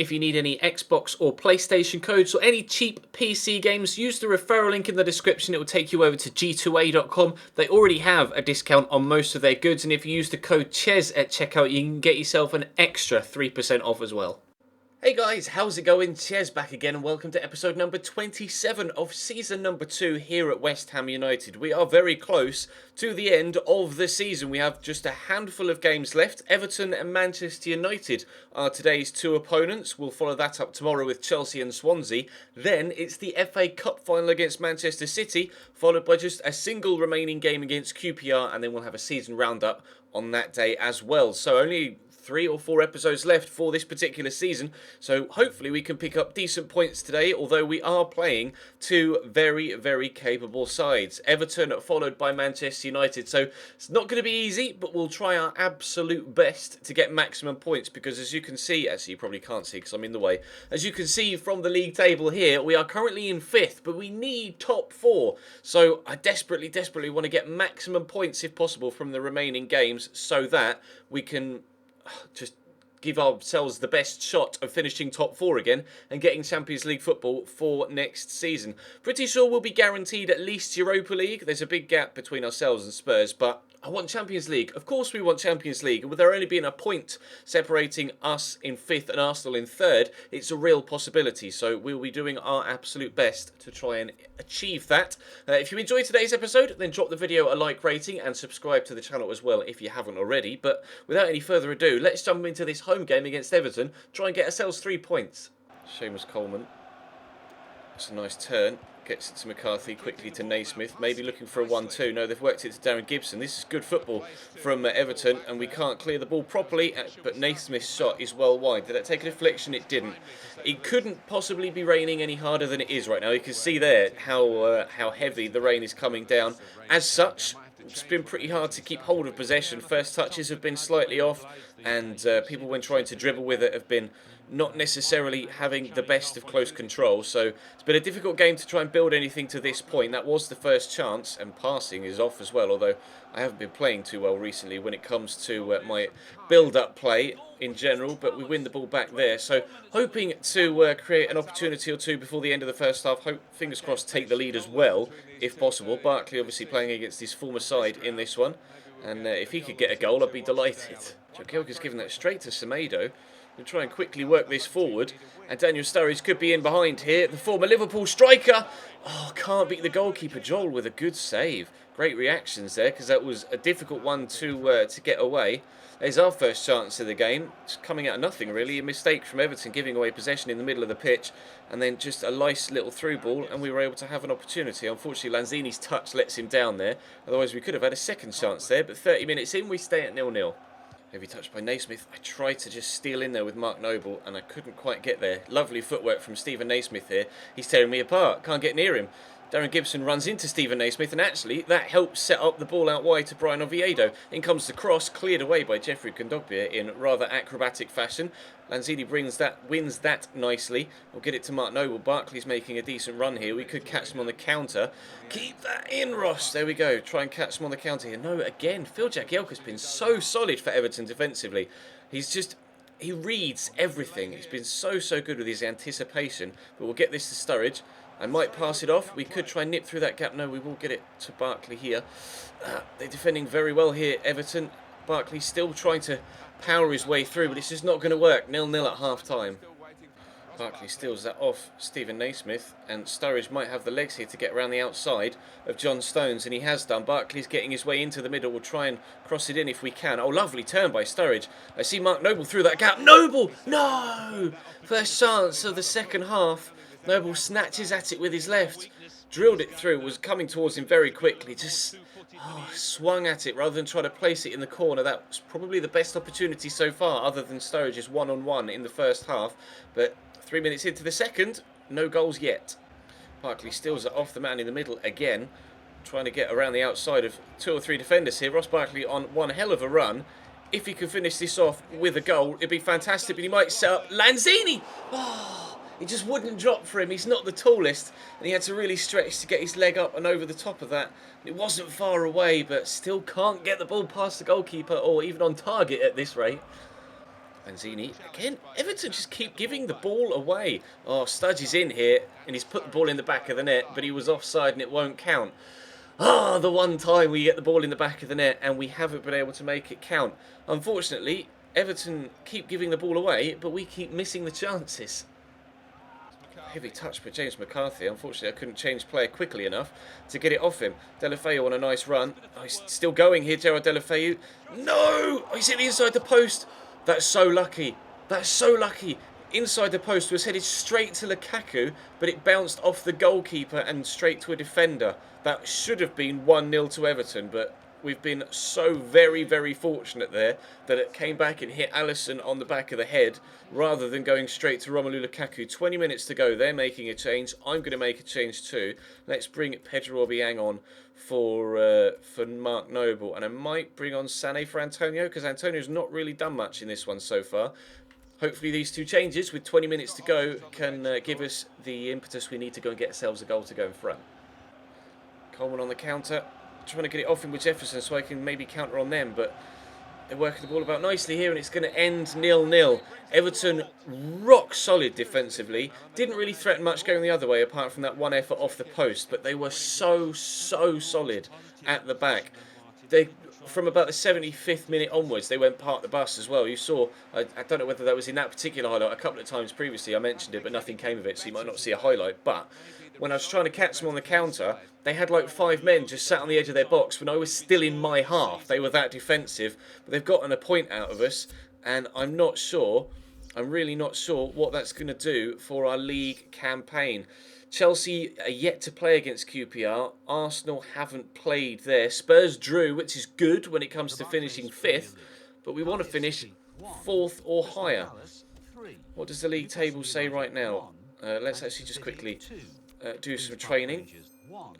If you need any Xbox or PlayStation codes or any cheap PC games, use the referral link in the description. It will take you over to g2a.com. They already have a discount on most of their goods, and if you use the code CHES at checkout, you can get yourself an extra 3% off as well. Hey guys, how's it going? Ches back again and welcome to episode number 27 of season number 2 here at West Ham United. We are very close to the end of the season. We have just a handful of games left. Everton and Manchester United are today's two opponents. We'll follow that up tomorrow with Chelsea and Swansea. Then it's the FA Cup final against Manchester City, followed by just a single remaining game against QPR, and then we'll have a season roundup on that day as well. So only 3 or 4 episodes left for this particular season, so hopefully we can pick up decent points today, although we are playing two very, very capable sides. Everton followed by Manchester United, so it's not going to be easy, but we'll try our absolute best to get maximum points, because as you can see, actually you probably can't see because I'm in the way, as you can see from the league table here, we are currently in 5th, but we need top 4, so I desperately want to get maximum points if possible from the remaining games, so that we can just give ourselves the best shot of finishing top 4 again and getting Champions League football for next season. Pretty sure we'll be guaranteed at least Europa League. There's a big gap between ourselves and Spurs, but I want Champions League. Of course we want Champions League. And with there only being a point separating us in 5th and Arsenal in 3rd, it's a real possibility. So we'll be doing our absolute best to try and achieve that. If you enjoyed today's episode, then drop the video a like rating and subscribe to the channel as well if you haven't already. But without any further ado, let's jump into this home game against Everton. Try and get ourselves 3 points. Seamus Coleman. That's a nice turn. Gets it to McCarthy, quickly to Naismith, maybe looking for a 1-2. No, they've worked it to Darren Gibson. This is good football from Everton, and we can't clear the ball properly, but Naismith's shot is well wide. Did that take a deflection? It didn't. It couldn't possibly be raining any harder than it is right now. You can see there how heavy the rain is coming down. As such, it's been pretty hard to keep hold of possession. First touches have been slightly off, and people when trying to dribble with it have been not necessarily having the best of close control, so it's been a difficult game to try and build anything to this point. That was the first chance, and passing is off as well, although I haven't been playing too well recently when it comes to my build-up play in general, but we win the ball back there, so hoping to create an opportunity or two before the end of the first half. Fingers crossed, take the lead as well, if possible. Barkley obviously playing against his former side in this one, and if he could get a goal, I'd be delighted. Jagielka's given that straight to Semedo. We'll try and quickly work this forward, and Daniel Sturridge could be in behind here. The former Liverpool striker, can't beat the goalkeeper. Joel with a good save. Great reactions there, because that was a difficult one to get away. There's our first chance of the game. It's coming out of nothing really. A mistake from Everton giving away possession in the middle of the pitch, and then just a nice little through ball, and we were able to have an opportunity. Unfortunately, Lanzini's touch lets him down there. Otherwise, we could have had a second chance there. But 30 minutes in, we stay at 0-0. Heavy touch by Naismith. I tried to just steal in there with Mark Noble, and I couldn't quite get there. Lovely footwork from Stephen Naismith here. He's tearing me apart. Can't get near him. Darren Gibson runs into Stephen Naismith, and actually that helps set up the ball out wide to Brian Oviedo. In comes the cross, cleared away by Jeffrey Kondogbia in rather acrobatic fashion. Lanzini wins that nicely. We'll get it to Mark Noble. Barkley's making a decent run here. We could catch him on the counter. Keep that in, Ross. There we go. Try and catch him on the counter here. No, again, Phil Jagielka's been so solid for Everton defensively. He reads everything. He's been so good with his anticipation. But we'll get this to Sturridge. I might pass it off. We could try and nip through that gap. No, we will get it to Barkley here. They're defending very well here, Everton. Barkley still trying to power his way through, but it's just not going to work. 0-0 at half-time. Barkley steals that off Stephen Naismith, and Sturridge might have the legs here to get around the outside of John Stones, and he has done. Barkley's getting his way into the middle. We'll try and cross it in if we can. Oh, lovely turn by Sturridge. I see Mark Noble through that gap. Noble! No! First chance of the second half. Noble snatches at it with his left. Drilled it through. Was coming towards him very quickly. Just swung at it rather than try to place it in the corner. That was probably the best opportunity so far, other than Sturridge's one-on-one in the first half. But 3 minutes into the second, no goals yet. Barkley steals it off the man in the middle again, trying to get around the outside of 2 or 3 defenders here. Ross Barkley on one hell of a run. If he can finish this off with a goal, it'd be fantastic, but he might set up Lanzini! It just wouldn't drop for him. He's not the tallest, and he had to really stretch to get his leg up and over the top of that. It wasn't far away, but still can't get the ball past the goalkeeper or even on target at this rate. Lanzini again. Everton just keep giving the ball away. Oh, Studge is in here and he's put the ball in the back of the net, but he was offside and it won't count. Ah, the one time we get the ball in the back of the net and we haven't been able to make it count. Unfortunately, Everton keep giving the ball away, but we keep missing the chances. Heavy touch by James McCarthy. Unfortunately, I couldn't change player quickly enough to get it off him. Deulofeu on a nice run. Oh, he's still going here, Gerard Deulofeu. No! Oh, he's hit inside the post. That's so lucky. That's so lucky. Inside the post was headed straight to Lukaku, but it bounced off the goalkeeper and straight to a defender. That should have been 1-0 to Everton, but we've been so very, very fortunate there that it came back and hit Alisson on the back of the head rather than going straight to Romelu Lukaku. 20 minutes to go. They're making a change. I'm going to make a change too. Let's bring Pedro Obiang on for Mark Noble. And I might bring on Sané for Antonio because Antonio's not really done much in this one so far. Hopefully these two changes with 20 minutes to go can give us the impetus we need to go and get ourselves a goal to go in front. Coleman on the counter. Trying to get it off him with Jefferson so I can maybe counter on them, but they're working the ball about nicely here and it's going to end 0-0. Everton rock solid defensively. Didn't really threaten much going the other way apart from that one effort off the post, but they were so solid at the back. They, from about the 75th minute onwards, they went park the bus as well. You saw, I don't know whether that was in that particular highlight, a couple of times previously I mentioned it, but nothing came of it, so you might not see a highlight. But when I was trying to catch them on the counter, they had like 5 men just sat on the edge of their box when I was still in my half. They were that defensive, but they've gotten a point out of us, and I'm not sure, I'm really not sure what that's going to do for our league campaign. Chelsea are yet to play against QPR. Arsenal haven't played there. Spurs drew, which is good when it comes to finishing 5th, but we want to finish 4th or higher. What does the league table say right now? Let's actually just quickly do some training,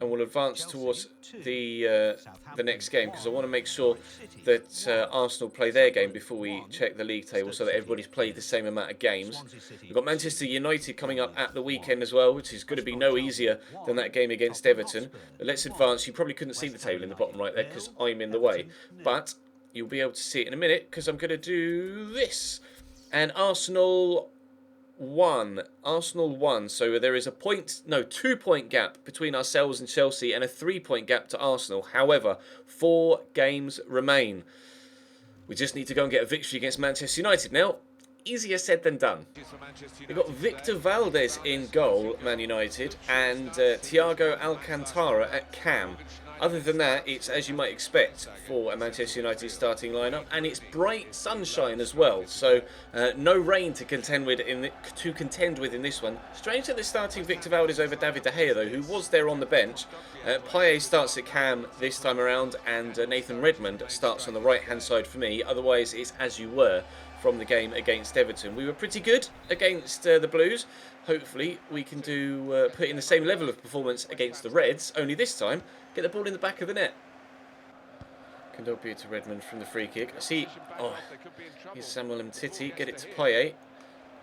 and we'll advance towards the next game because I want to make sure that Arsenal play their game before we check the league table so that everybody's played the same amount of games. We've got Manchester United coming up at the weekend as well, which is going to be no easier than that game against Everton. But let's advance. You probably couldn't see the table in the bottom right there because I'm in the way, but you'll be able to see it in a minute because I'm going to do this. And Arsenal won, so there is a 2-point gap between ourselves and Chelsea and a 3-point gap to Arsenal. However, 4 games remain. We just need to go and get a victory against Manchester United now. Easier said than done. We've got Victor Valdez in goal, Man United, and Thiago Alcantara at cam. Other than that, it's as you might expect for a Manchester United starting lineup, and it's bright sunshine as well. So no rain to contend with in this one. Strange that they're starting Victor Valdez over David De Gea though, who was there on the bench. Payet starts at cam this time around, and Nathan Redmond starts on the right-hand side for me. Otherwise, it's as you were from the game against Everton. We were pretty good against the Blues. Hopefully, we can put in the same level of performance against the Reds. Only this time, get the ball in the back of the net. Kondogbia to Redmond from the free kick. I see. Oh, here's Samuel Mtiti. Get it to Payet.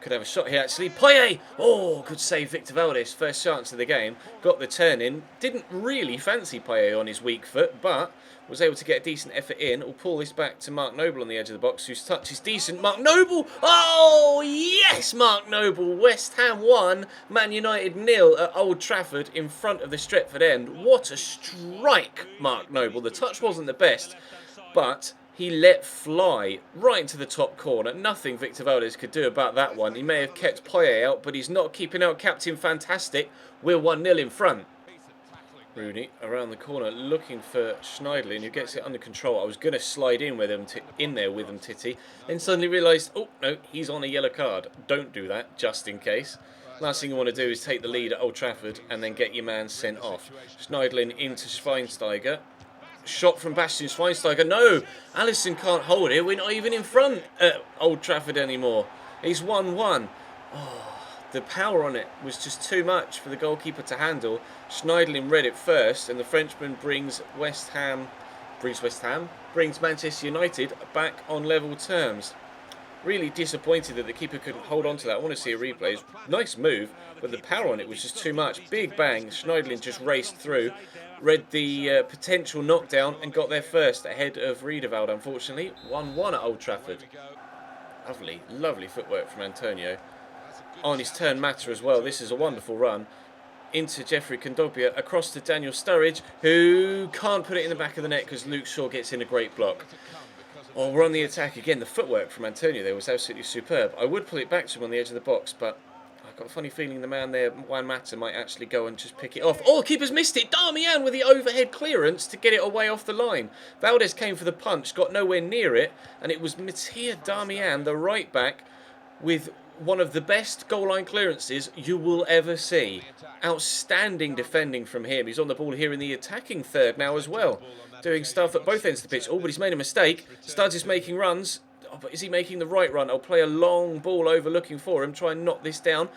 Could have a shot here actually. Payet! Oh, good save, Victor Valdez. First chance of the game. Got the turn in. Didn't really fancy Payet on his weak foot, but was able to get a decent effort in. We'll pull this back to Mark Noble on the edge of the box, whose touch is decent. Mark Noble! Oh, yes, Mark Noble. West Ham 1, Man United 0 at Old Trafford in front of the Stretford end. What a strike, Mark Noble. The touch wasn't the best, but he let fly right into the top corner. Nothing Victor Valdez could do about that one. He may have kept Payet out, but he's not keeping out Captain Fantastic. We're 1-0 in front. Rooney around the corner looking for Schneidlin, who gets it under control. I was going to slide in with him Titty, then suddenly realised, oh no, he's on a yellow card. Don't do that, just in case. Last thing you want to do is take the lead at Old Trafford and then get your man sent off. Schneidlin into Schweinsteiger. Shot from Bastian Schweinsteiger. No, Alisson can't hold it. We're not even in front at Old Trafford anymore. He's 1-1. Oh, the power on it was just too much for the goalkeeper to handle. Schneidlin read it first, and the Frenchman brings Manchester United back on level terms. Really disappointed that the keeper couldn't hold on to that. I want to see a replay. Nice move, but the power on it was just too much. Big bang. Schneidlin just raced through, read the potential knockdown, and got there first ahead of Riedewald, unfortunately. 1-1 at Old Trafford. Lovely, lovely footwork from Antonio. On his turn, Mata as well. This is a wonderful run. Into Jeffrey Kondogbia, across to Daniel Sturridge, who can't put it in the back of the net because Luke Shaw gets in a great block. Oh, we're on the attack again. The footwork from Antonio there was absolutely superb. I would pull it back to him on the edge of the box, but I've got a funny feeling the man there, Juan Mata, might actually go and just pick it off. Oh, keeper's missed it. Darmian with the overhead clearance to get it away off the line. Valdez came for the punch, got nowhere near it, and it was Mattia Darmian, the right back, with one of the best goal line clearances you will ever see. Outstanding defending from him. He's on the ball here in the attacking third now as well. Doing stuff at both ends of the pitch. Oh, but he's made a mistake. Studs is making runs. Oh, but is he making the right run? I'll play a long ball over looking for him. Try and knock this down.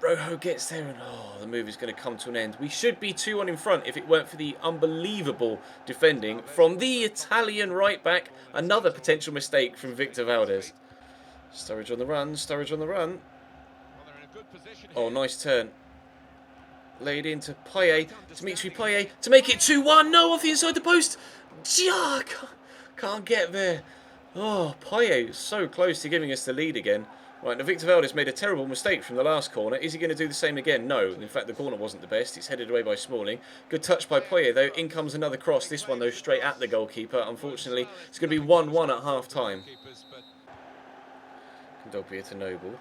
Rojo gets there and the move is going to come to an end. We should be 2-1 in front if it weren't for the unbelievable defending from the Italian right back. Another potential mistake from Victor Valdez. Sturridge on the run, Sturridge on the run. Oh, nice turn. Laid into Payet, Dimitri Payet to make it 2-1. No, off the inside the post. Can't get there. Oh, Payet so close to giving us the lead again. Right, now Victor Valdez made a terrible mistake from the last corner. Is he going to do the same again? No. In fact, the corner wasn't the best. It's headed away by Smalling. Good touch by Payet, though. In comes another cross. This one, though, straight at the goalkeeper. Unfortunately, it's going to be 1-1 at half-time. Kondogbia to Noble.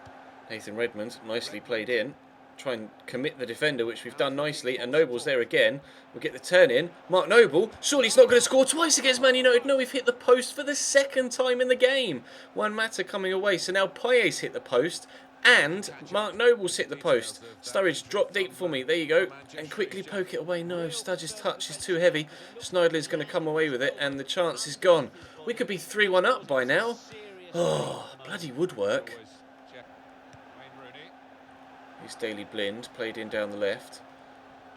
Nathan Redmond, nicely played in. Try and commit the defender, which we've done nicely. And Noble's there again. We'll get the turn in. Mark Noble, surely he's not going to score twice against Man United. No, we've hit the post for the second time in the game. Juan Mata coming away. So now Payet's hit the post. And Mark Noble's hit the post. Sturridge, drop deep for me. There you go. And quickly poke it away. No, Sturridge's touch is too heavy. Schneidlin's going to come away with it. And the chance is gone. We could be 3-1 up by now. Oh, bloody woodwork. Here's Daley Blind, played in down the left.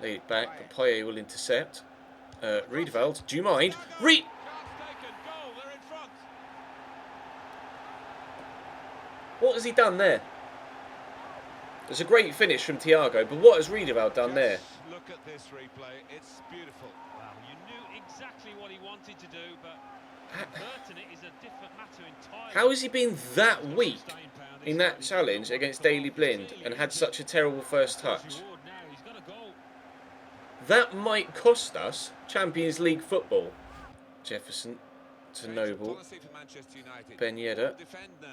Laid it back, but Payet will intercept. Riedewald, do you mind? What has he done there? There's a great finish from Thiago, but what has Riedewald done there? Look at this replay, it's beautiful. Well, you knew exactly what he wanted to do, but converting it is a different matter entirely. How has he been that weak in that challenge against Daley Blind and had such a terrible first touch? That might cost us Champions League football. Jefferson to Noble. Ben Yedder.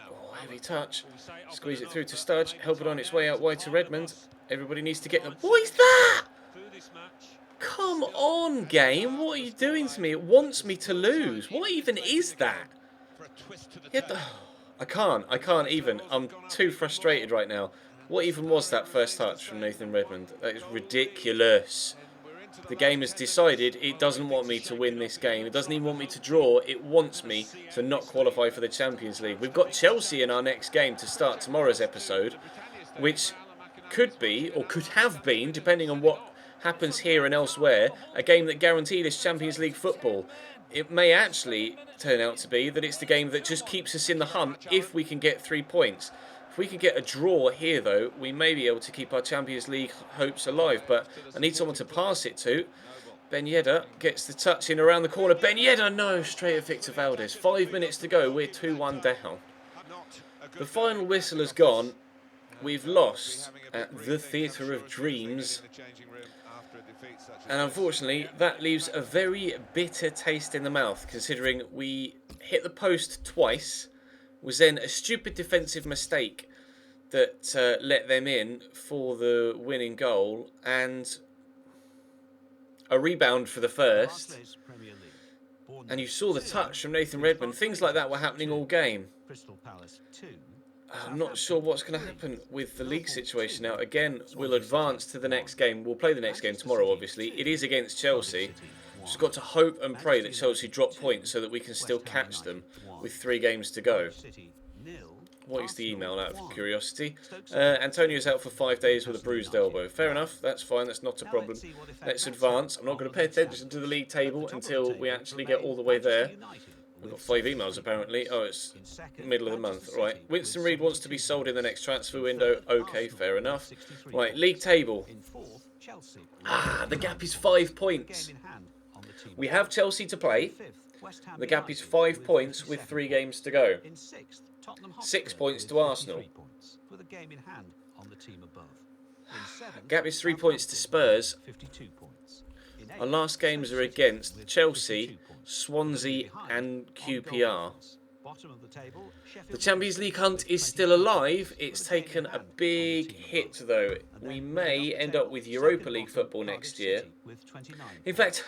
Oh, heavy touch. Squeeze it through to Studge. Help it on its way out wide to Redmond. Everybody needs to get them. What is that? Come on, game. What are you doing to me? It wants me to lose. What even is that? I can't even. I'm too frustrated right now. What even was that first touch from Nathan Redmond? That is ridiculous. The game has decided it doesn't want me to win this game. It doesn't even want me to draw. It wants me to not qualify for the Champions League. We've got Chelsea in our next game to start tomorrow's episode, which could be, or could have been, depending on what happens here and elsewhere, a game that guaranteed us Champions League football. It may actually turn out to be that it's the game that just keeps us in the hunt if we can get 3 points. If we can get a draw here, though, we may be able to keep our Champions League hopes alive. But I need someone to pass it to. Ben Yedder gets the touch in around the corner. Ben Yedder, no, straight at Victor Valdez. 5 minutes to go. We're 2-1 down. The final whistle has gone. We've lost at the Theatre of Dreams. And unfortunately, that leaves a very bitter taste in the mouth, considering we hit the post twice. Was then a stupid defensive mistake that let them in for the winning goal, and a rebound for the first. And you saw the touch from Nathan Redmond. Things like that were happening all game. I'm not sure what's going to happen with the league situation now. Again, we'll advance to the next game. We'll play the next game tomorrow, obviously. It is against Chelsea. Just got to hope and pray that Chelsea drop points so that we can still catch them with 3 games to go. What is the email, out of curiosity? Antonio's out for 5 days with a bruised elbow. Fair enough, that's fine, that's not a problem. Let's advance. I'm not going to pay attention to the league table until we actually get all the way there. We've got 5 emails apparently. Oh, it's middle of the month. Right, Winston Reid wants to be sold in the next transfer window. Okay, fair enough. Right, league table. The gap is 5 points. We have Chelsea to play. The gap is 5 points with 3 games to go. 6 points to Arsenal. Points, with a game in hand on the team above. Gap is 3 points to Spurs. 52 points. Our last games are against Chelsea, Swansea and QPR. The Champions League hunt is still alive. It's taken a big hit though. We may end up with Europa League football next year. In fact,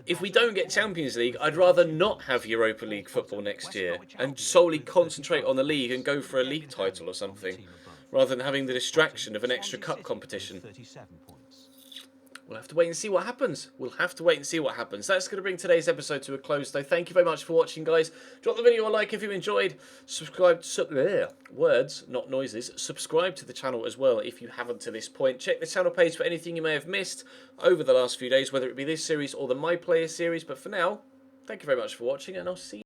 if we don't get Champions League, I'd rather not have Europa League football next year and solely concentrate on the league and go for a league title or something, rather than having the distraction of an extra cup competition. We'll have to wait and see what happens. That's going to bring today's episode to a close, though. Thank you very much for watching, guys. Drop the video a like if you enjoyed. Subscribe. Words, not noises. Subscribe to the channel as well if you haven't to this point. Check the channel page for anything you may have missed over the last few days, whether it be this series or the My Player series. But for now, thank you very much for watching, and I'll see you.